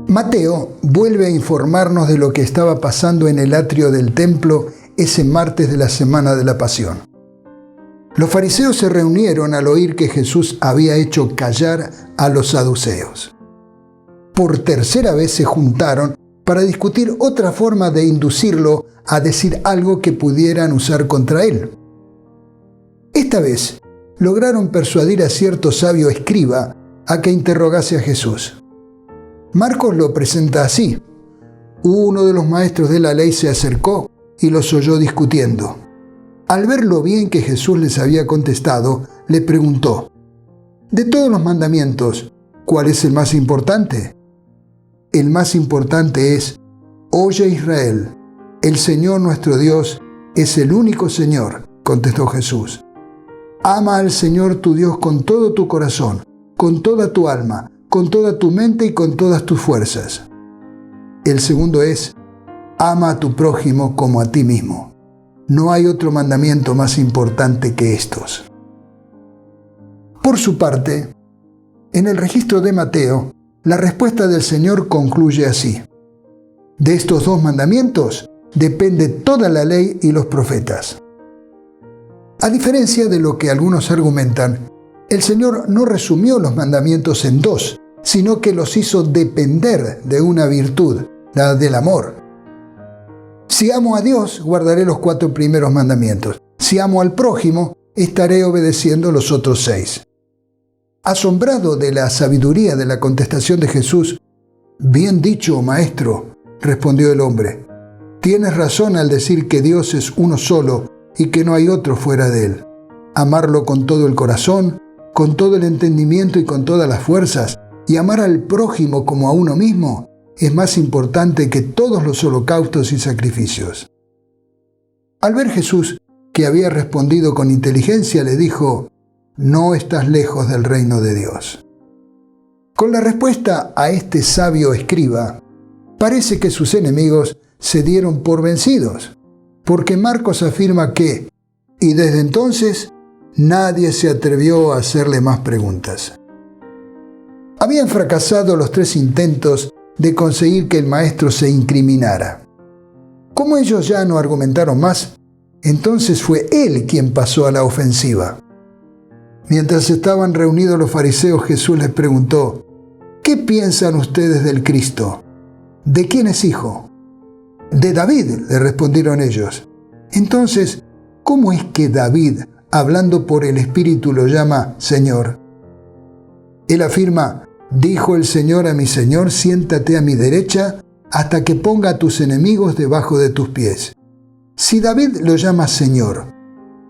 Mateo vuelve a informarnos de lo que estaba pasando en el atrio del templo ese martes de la semana de la Pasión. Los fariseos se reunieron al oír que Jesús había hecho callar a los saduceos. Por tercera vez se juntaron para discutir otra forma de inducirlo a decir algo que pudieran usar contra él. Esta vez lograron persuadir a cierto sabio escriba a que interrogase a Jesús. Marcos lo presenta así: uno de los maestros de la ley se acercó y los oyó discutiendo. Al ver lo bien que Jesús les había contestado, le preguntó: «De todos los mandamientos, ¿cuál es el más importante?» «El más importante es: Oye Israel, el Señor nuestro Dios es el único Señor», contestó Jesús. «Ama al Señor tu Dios con todo tu corazón, con toda tu alma, con toda tu mente y con todas tus fuerzas. El segundo es: ama a tu prójimo como a ti mismo. No hay otro mandamiento más importante que estos». Por su parte, en el registro de Mateo, la respuesta del Señor concluye así: «De estos dos mandamientos depende toda la ley y los profetas». A diferencia de lo que algunos argumentan, el Señor no resumió los mandamientos en dos, sino que los hizo depender de una virtud, la del amor. Si amo a Dios, guardaré los 4 primeros mandamientos. Si amo al prójimo, estaré obedeciendo los otros 6. Asombrado de la sabiduría de la contestación de Jesús: «Bien dicho, maestro», respondió el hombre. «Tienes razón al decir que Dios es uno solo y que no hay otro fuera de él. Amarlo con todo el corazón, con todo el entendimiento y con todas las fuerzas, y amar al prójimo como a uno mismo, es más importante que todos los holocaustos y sacrificios». Al ver Jesús que había respondido con inteligencia, le dijo: «No estás lejos del reino de Dios». Con la respuesta a este sabio escriba, parece que sus enemigos se dieron por vencidos, porque Marcos afirma que, y desde entonces, nadie se atrevió a hacerle más preguntas. Habían fracasado los 3 intentos de conseguir que el maestro se incriminara. Como ellos ya no argumentaron más, entonces fue él quien pasó a la ofensiva. Mientras estaban reunidos los fariseos, Jesús les preguntó: «¿Qué piensan ustedes del Cristo? ¿De quién es hijo?» «De David», le respondieron ellos. «Entonces, ¿cómo es que David, hablando por el Espíritu, lo llama Señor?» Él afirma: «Dijo el Señor a mi Señor: siéntate a mi derecha hasta que ponga a tus enemigos debajo de tus pies». Si David lo llama Señor,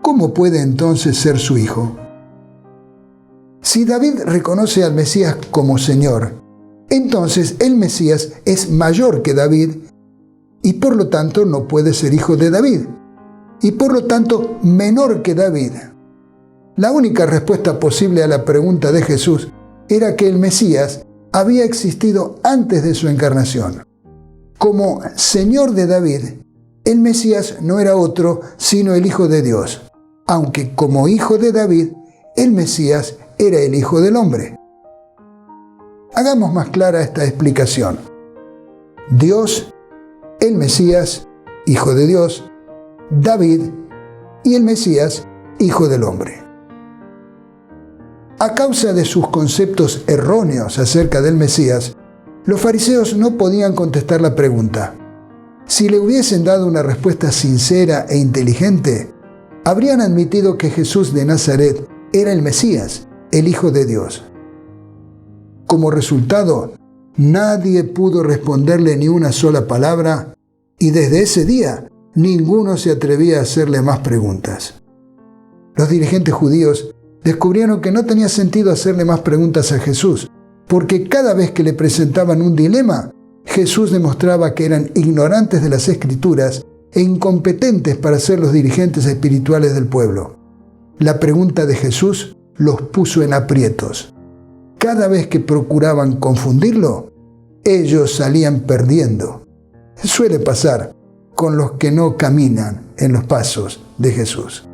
¿cómo puede entonces ser su hijo? Si David reconoce al Mesías como Señor, entonces el Mesías es mayor que David y por lo tanto no puede ser hijo de David, y por lo tanto menor que David. La única respuesta posible a la pregunta de Jesús era que el Mesías había existido antes de su encarnación. Como Señor de David, el Mesías no era otro sino el Hijo de Dios, aunque como Hijo de David, el Mesías era el Hijo del Hombre. Hagamos más clara esta explicación. Dios, el Mesías, Hijo de Dios, David y el Mesías, Hijo del Hombre. A causa de sus conceptos erróneos acerca del Mesías, los fariseos no podían contestar la pregunta. Si le hubiesen dado una respuesta sincera e inteligente, habrían admitido que Jesús de Nazaret era el Mesías, el Hijo de Dios. Como resultado, nadie pudo responderle ni una sola palabra, y desde ese día ninguno se atrevía a hacerle más preguntas. Los dirigentes judíos descubrieron que no tenía sentido hacerle más preguntas a Jesús, porque cada vez que le presentaban un dilema, Jesús demostraba que eran ignorantes de las Escrituras e incompetentes para ser los dirigentes espirituales del pueblo. La pregunta de Jesús los puso en aprietos. Cada vez que procuraban confundirlo, ellos salían perdiendo. Suele pasar con los que no caminan en los pasos de Jesús.